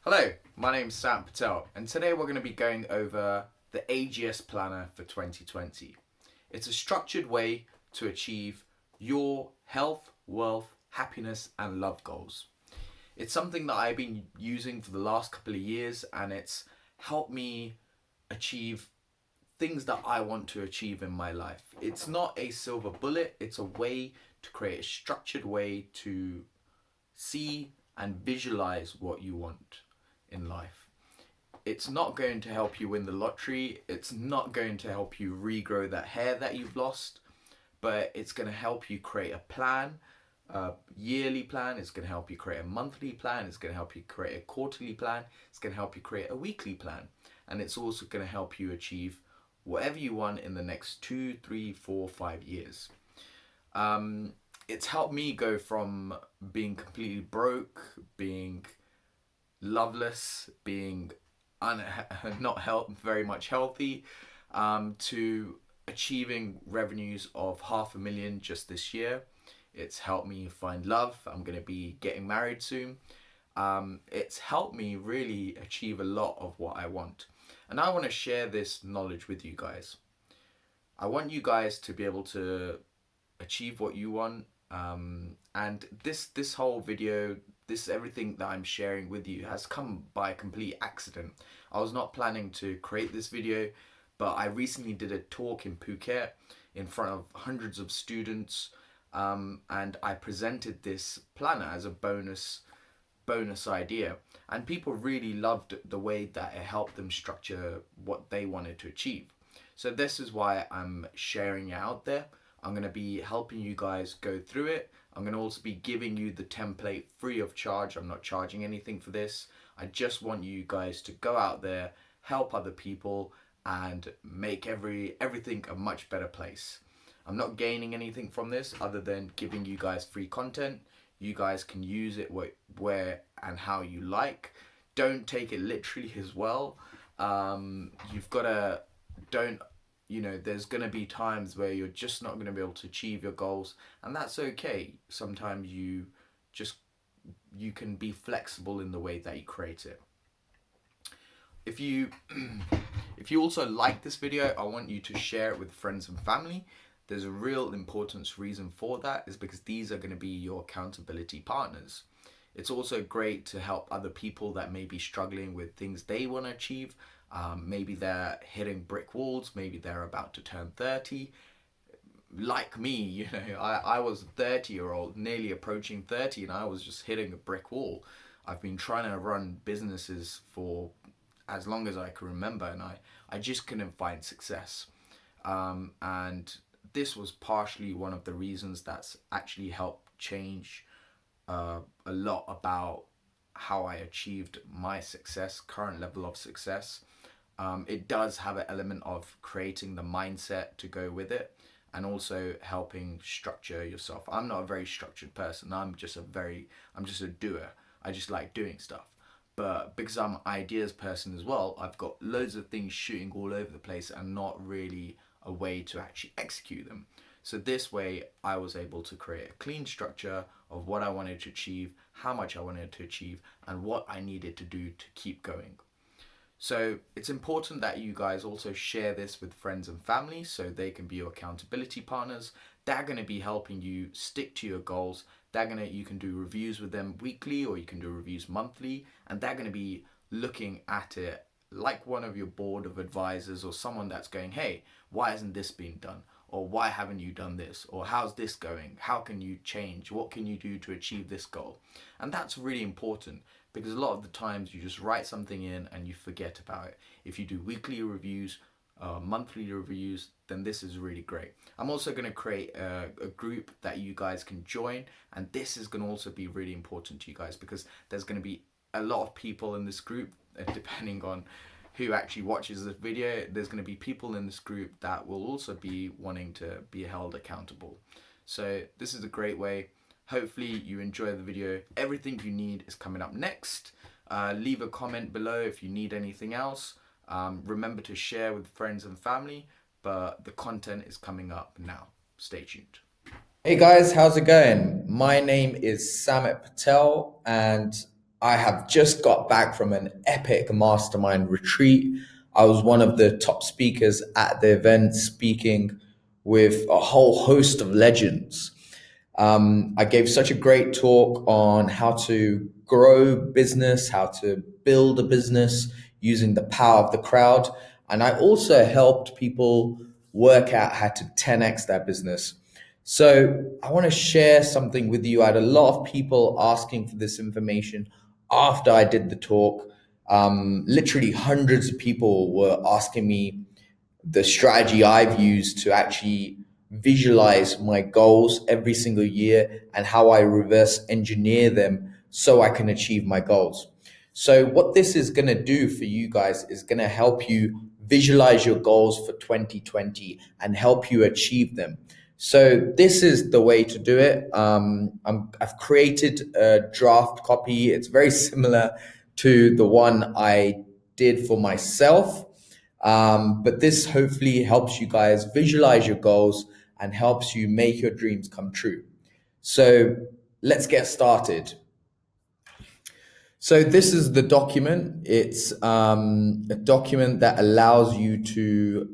Hello, my name's Samit Patel, and today we're going to be going over the AGS Planner for 2020. It's a structured way to achieve your health, wealth, happiness, and love goals. It's something that I've been using for the last couple of years, and it's helped me achieve things that I want to achieve in my life. It's not a silver bullet, it's a way to create a structured way to see and visualize what you want in life. It's not going to help you win the lottery. It's not going to help you regrow that hair that you've lost, but it's going to help you create a plan, a yearly plan. It's going to help you create a monthly plan. It's going to help you create a quarterly plan. It's going to help you create a weekly plan. And it's also going to help you achieve whatever you want in the next 2, 3, 4, 5 years. It's helped me go from being completely broke, being loveless, being not very much healthy, to achieving revenues of 500,000 just this year. It's helped me find love. I'm going to be getting married soon. It's helped me really achieve a lot of what I want. And I want to share this knowledge with you guys. I want you guys to be able to achieve what you want. And this whole video, this everything that I'm sharing with you has come by complete accident. I was not planning to create this video, but I recently did a talk in Phuket in front of hundreds of students, and I presented this planner as a bonus idea, and people really loved the way that it helped them structure what they wanted to achieve. So this is why I'm sharing it out there. I'm going to be helping you guys go through it. I'm going to also be giving you the template free of charge. I'm not charging anything for this. I just want you guys to go out there, help other people, and make everything a much better place. I'm not gaining anything from this other than giving you guys free content. You guys can use it where and how you like. Don't take it literally as well. You've got to don't there's going to be times where you're just not going to be able to achieve your goals, and that's okay. Sometimes you can be flexible in the way that you create it. If you if you also like this video, I want you to share it with friends and family. There's a real importance reason for that, is because these are going to be your accountability partners. It's also great to help other people that may be struggling with things they want to achieve. Maybe they're hitting brick walls, maybe they're about to turn 30. Like me, I was a 30-year-old, nearly approaching 30, and I was just hitting a brick wall. I've been trying to run businesses for as long as I can remember, and I just couldn't find success. And this was partially one of the reasons that's actually helped change a lot about how I achieved my success, current level of success. It does have an element of creating the mindset to go with it, and also helping structure yourself. I'm not a very structured person. I'm just a doer. I just like doing stuff. But because I'm an ideas person as well, I've got loads of things shooting all over the place and not really a way to actually execute them. So this way I was able to create a clean structure of what I wanted to achieve, how much I wanted to achieve, and what I needed to do to keep going. So it's important that you guys also share this with friends and family so they can be your accountability partners. They're going to be helping you stick to your goals. You can do reviews with them weekly, or you can do reviews monthly, and they're going to be looking at it like one of your board of advisors, or someone that's going, hey, why hasn't this been done? Or why haven't you done this? Or how's this going? How can you change? What can you do to achieve this goal? And that's really important, because a lot of the times you just write something in and you forget about it. If you do weekly reviews, monthly reviews, then this is really great. I'm also going to create a group that you guys can join, and this is going to also be really important to you guys, because there's going to be a lot of people in this group, depending on who actually watches this video. There's going to be people in this group that will also be wanting to be held accountable. So this is a great way. Hopefully you enjoy the video. Everything you need is coming up next. Leave a comment below if you need anything else. Remember to share with friends and family, but the content is coming up now. Stay tuned. Hey guys, how's it going? My name is Samit Patel, and I have just got back from an epic mastermind retreat. I was one of the top speakers at the event, speaking with a whole host of legends. I gave such a great talk on how to grow business, how to build a business using the power of the crowd. And I also helped people work out how to 10x their business. So I want to share something with you. I had a lot of people asking for this information after I did the talk. Literally hundreds of people were asking me the strategy I've used to actually visualize my goals every single year and how I reverse engineer them so I can achieve my goals. So what this is going to do for you guys is going to help you visualize your goals for 2020 and help you achieve them. So this is the way to do it. I've created a draft copy. It's very similar to the one I did for myself. But this hopefully helps you guys visualize your goals and helps you make your dreams come true. So let's get started. So this is the document. It's a document that allows you to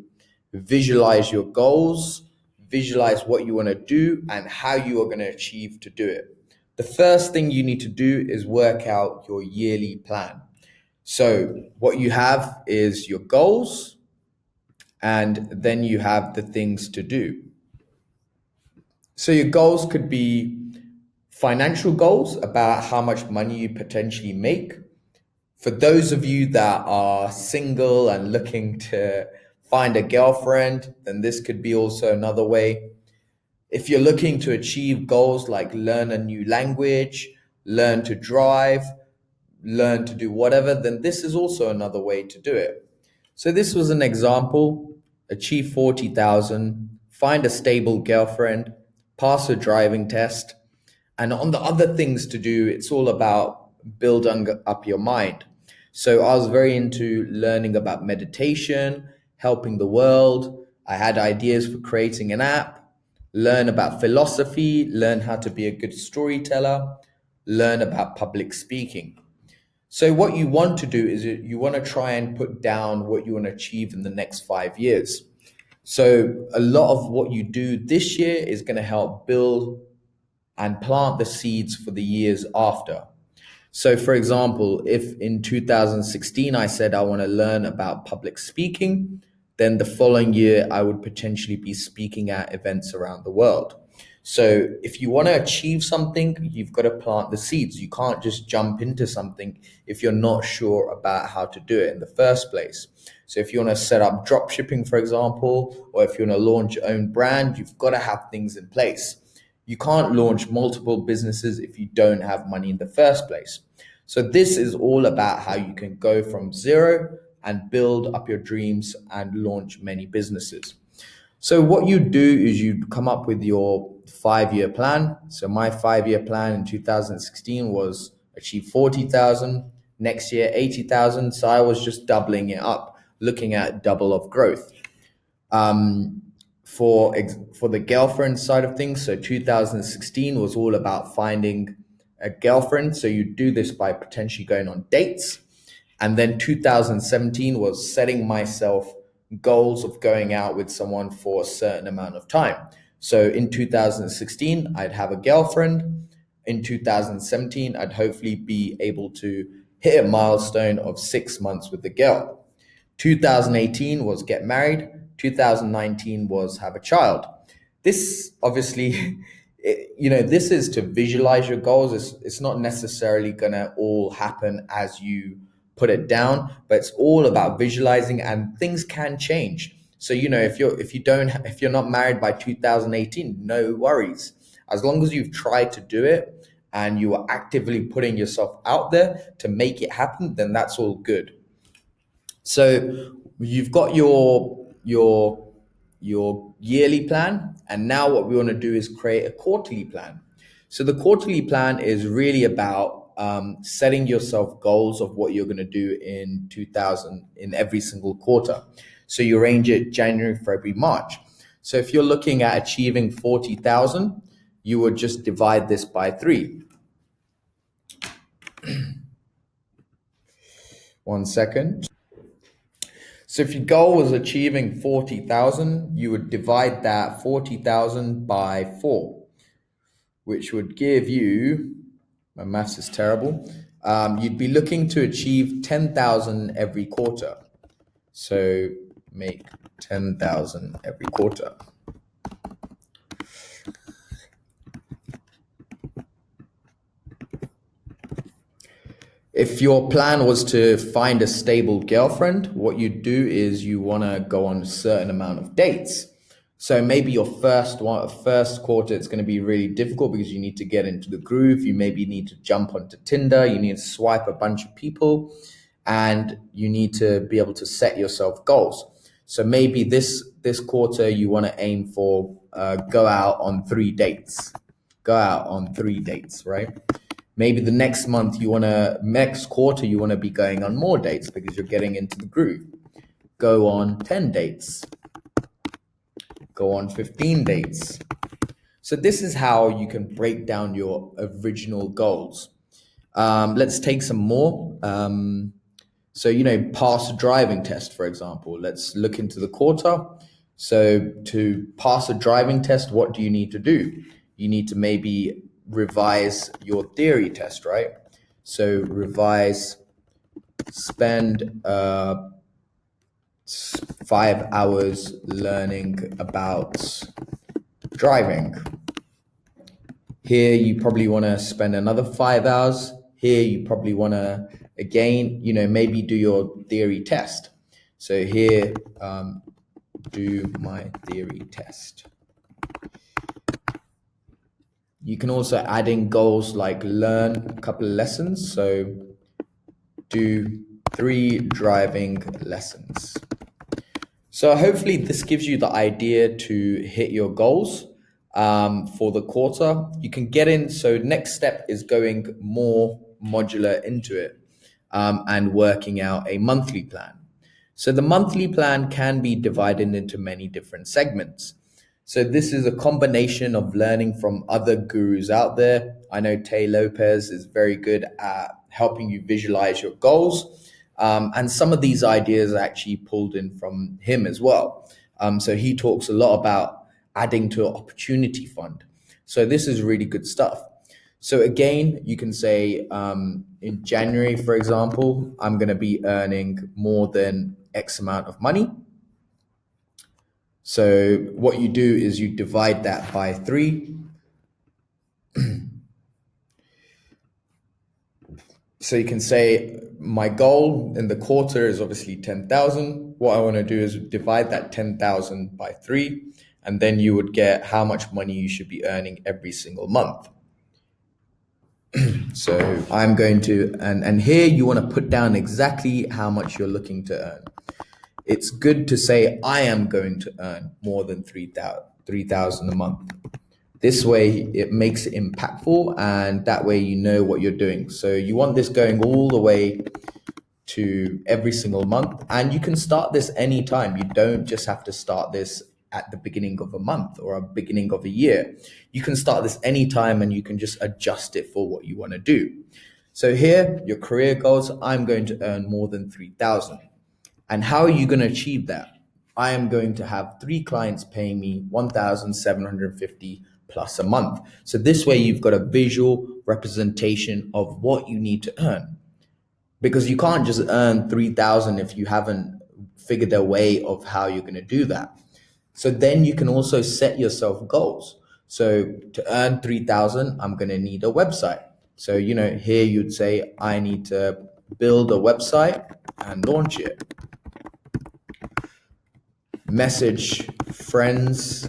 visualize your goals, visualize what you want to do and how you are going to achieve to do it. The first thing you need to do is work out your yearly plan. So what you have is your goals, and then you have the things to do. So your goals could be financial goals about how much money you potentially make. For those of you that are single and looking to find a girlfriend, then this could be also another way. If you're looking to achieve goals like learn a new language, learn to drive, learn to do whatever, then this is also another way to do it. So this was an example. Achieve 40,000, find a stable girlfriend, pass a driving test. And on the other things to do, it's all about building up your mind. So I was very into learning about meditation, helping the world. I had ideas for creating an app, learn about philosophy, learn how to be a good storyteller, learn about public speaking. So what you want to do is you want to try and put down what you want to achieve in the next 5 years. So a lot of what you do this year is going to help build and plant the seeds for the years after. So for example, if in 2016 I said I want to learn about public speaking, then the following year I would potentially be speaking at events around the world. So if you want to achieve something, you've got to plant the seeds. You can't just jump into something if you're not sure about how to do it in the first place. So if you want to set up drop shipping, for example, or if you want to launch your own brand, you've got to have things in place. You can't launch multiple businesses if you don't have money in the first place. So this is all about how you can go from zero and build up your dreams and launch many businesses. So what you do is you come up with your 5-year plan. So my 5-year plan in 2016 was achieve 40,000, next year 80,000. So I was just doubling it up, looking at double of growth. For the girlfriend side of things, so 2016 was all about finding a girlfriend. So you do this by potentially going on dates. And then 2017 was setting myself goals of going out with someone for a certain amount of time. So in 2016, I'd have a girlfriend. In 2017, I'd hopefully be able to hit a milestone of 6 months with the girl. 2018 was get married. 2019 was have a child. This obviously, this is to visualize your goals. It's not necessarily going to all happen as you put it down, but it's all about visualizing, and things can change. So if you're not married by 2018, no worries. As long as you've tried to do it and you are actively putting yourself out there to make it happen, then that's all good. So you've got your yearly plan, and now what we want to do is create a quarterly plan. So the quarterly plan is really about setting yourself goals of what you're going to do in every single quarter. So you arrange it January, February, March. So if you're looking at achieving 40,000, you would just divide this by 3. One second. So if your goal was achieving 40,000, you would divide that 40,000 by 4, which would give you, my maths is terrible, you'd be looking to achieve 10,000 every quarter. So make 10,000 every quarter. If your plan was to find a stable girlfriend, what you do is you want to go on a certain amount of dates. So maybe your first quarter, it's going to be really difficult because you need to get into the groove. You maybe need to jump onto Tinder. You need to swipe a bunch of people, and you need to be able to set yourself goals. So maybe this quarter you want to aim for go out on 3 dates. Go out on 3 dates, right? Maybe the next quarter you want to be going on more dates because you're getting into the groove. Go on 10 dates. Go on 15 dates. So this is how you can break down your original goals. Let's take some more. So, pass a driving test, for example. Let's look into the quarter. So to pass a driving test, what do you need to do? You need to maybe revise your theory test, right? So revise, spend 5 hours learning about driving. Here you probably want to spend another 5 hours. Here you probably want to again, maybe do your theory test. So here, do my theory test. You can also add in goals like learn a couple of lessons. So do 3 driving lessons. So hopefully this gives you the idea to hit your goals for the quarter. You can get in. So next step is going more modular into it and working out a monthly plan. So the monthly plan can be divided into many different segments. So this is a combination of learning from other gurus out there. I know Tay Lopez is very good at helping you visualize your goals. And some of these ideas are actually pulled in from him as well. So he talks a lot about adding to an opportunity fund. So this is really good stuff. So again, you can say in January, for example, I'm going to be earning more than X amount of money. So what you do is you divide that by 3. So you can say my goal in the quarter is obviously 10,000. What I want to do is divide that 10,000 by 3, and then you would get how much money you should be earning every single month. So I'm going to, and here you want to put down exactly how much you're looking to earn. It's good to say, I am going to earn more than 3,000 a month. This way it makes it impactful, and that way you know what you're doing. So you want this going all the way to every single month, and you can start this anytime. You don't just have to start this at the beginning of a month or a beginning of a year. You can start this anytime, and you can just adjust it for what you want to do. So here, your career goals, I'm going to earn more than 3,000. And how are you going to achieve that? I am going to have 3 clients paying me 1,750 plus a month. So this way you've got a visual representation of what you need to earn. Because you can't just earn 3,000 if you haven't figured a way of how you're going to do that. So then you can also set yourself goals. So to earn 3,000, I'm going to need a website. So, here you'd say, I need to build a website and launch it. Message friends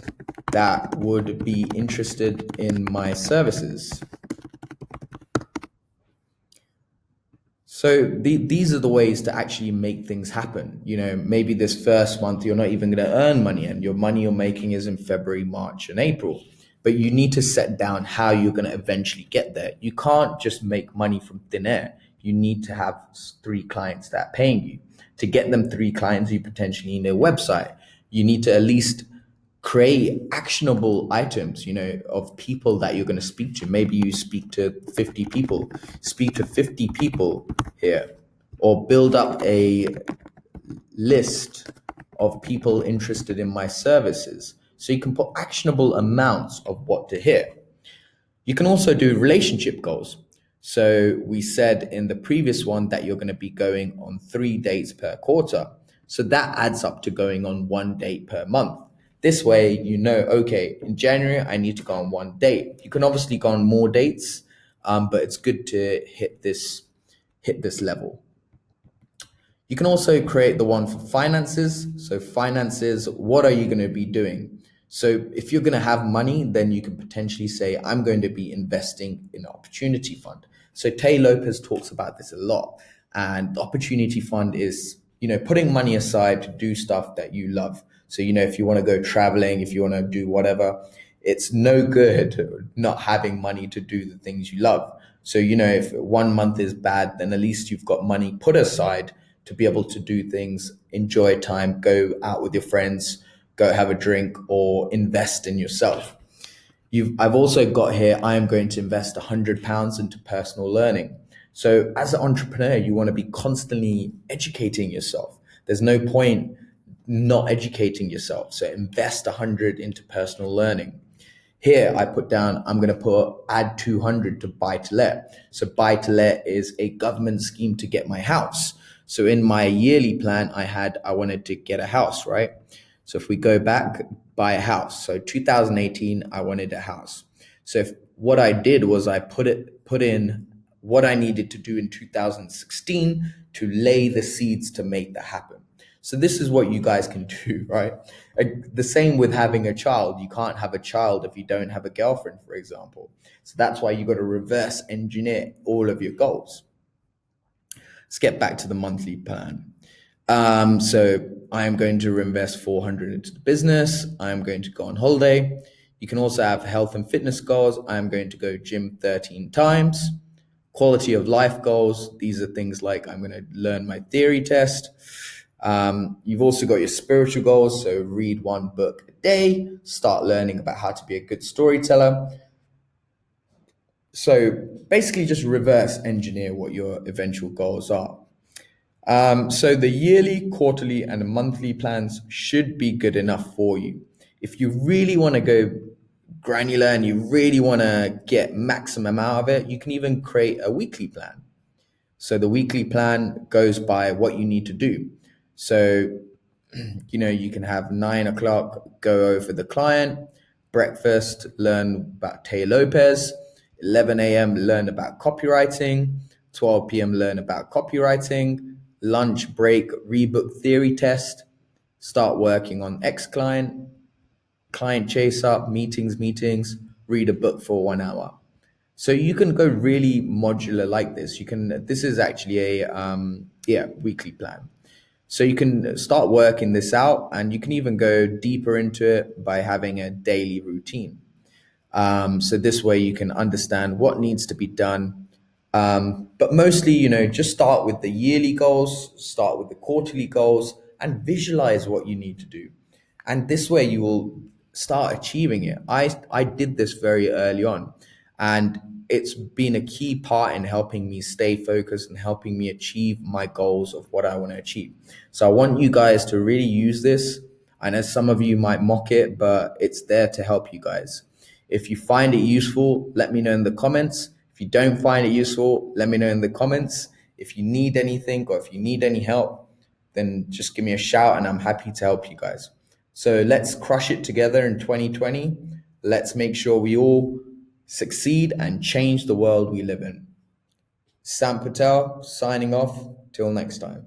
that would be interested in my services. So these are the ways to actually make things happen. Maybe this first month you're not even going to earn money, and your money you're making is in February, March, and April. But you need to set down how you're going to eventually get there. You can't just make money from thin air. You need to have 3 clients that are paying you. To get them 3 clients, you potentially need a website. You need to at least create actionable items, of people that you're going to speak to. Maybe you speak to 50 people. Speak to 50 people here. or build up a list of people interested in my services. So you can put actionable amounts of what to hit. You can also do relationship goals. So we said in the previous one that you're going to be going on 3 dates per quarter. So that adds up to going on 1 date per month. This way, you know, okay, in January, I need to go on 1 date. You can obviously go on more dates, but it's good to hit this level. You can also create the one for finances. So, finances, what are you going to be doing? So, if you're going to have money, then you can potentially say, I'm going to be investing in an opportunity fund. So, Tay Lopez talks about this a lot. And the opportunity fund is, putting money aside to do stuff that you love. So, if you want to go traveling, if you want to do whatever, it's no good not having money to do the things you love. So, if 1 month is bad, then at least you've got money put aside to be able to do things, enjoy time, go out with your friends, go have a drink, or invest in yourself. I've also got here, I am going to invest £100 into personal learning. So as an entrepreneur, you want to be constantly educating yourself. There's no point not educating yourself. So invest 100 into personal learning. Here I put down, I'm going to add 200 to buy to let. So buy to let is a government scheme to get my house. So in my yearly plan, I wanted to get a house, right? So if we go back, buy a house. So 2018, I wanted a house. So what I did was I put in what I needed to do in 2016 to lay the seeds to make that happen. So this is what you guys can do, right? The same with having a child. You can't have a child if you don't have a girlfriend, for example. So that's why you got to reverse engineer all of your goals. Let's get back to the monthly plan. So I am going to invest 400 into the business. I am going to go on holiday. You can also have health and fitness goals. I am going to go gym 13 times. Quality of life goals. These are things like I'm going to learn my theory test. You've also got your spiritual goals. So read one book a day, start learning about how to be a good storyteller. So basically just reverse engineer what your eventual goals are. So the yearly, quarterly, and the monthly plans should be good enough for you. If you really want to go granular and you really want to get maximum out of it, you can even create a weekly plan. So the weekly plan goes by what you need to do. So, you can have 9 o'clock, go over the client, breakfast, learn about Tay Lopez, 11 a.m., learn about copywriting, 12 p.m., learn about copywriting, lunch break, rebook theory test, start working on X client chase up, meetings, read a book for 1 hour. So you can go really modular like this. This is actually a weekly plan. So you can start working this out, and you can even go deeper into it by having a daily routine. So this way you can understand what needs to be done. But mostly, just start with the yearly goals, start with the quarterly goals, and visualize what you need to do. And this way you will start achieving it. I did this very early on, and it's been a key part in helping me stay focused and helping me achieve my goals of what I want to achieve. So I want you guys to really use this. I know some of you might mock it, but it's there to help you guys. If you find it useful, let me know in the comments. If you don't find it useful, let me know in the comments. If you need anything or if you need any help, then just give me a shout and I'm happy to help you guys. So let's crush it together in 2020. Let's make sure we all succeed and change the world we live in. Sam Patel signing off. Till next time.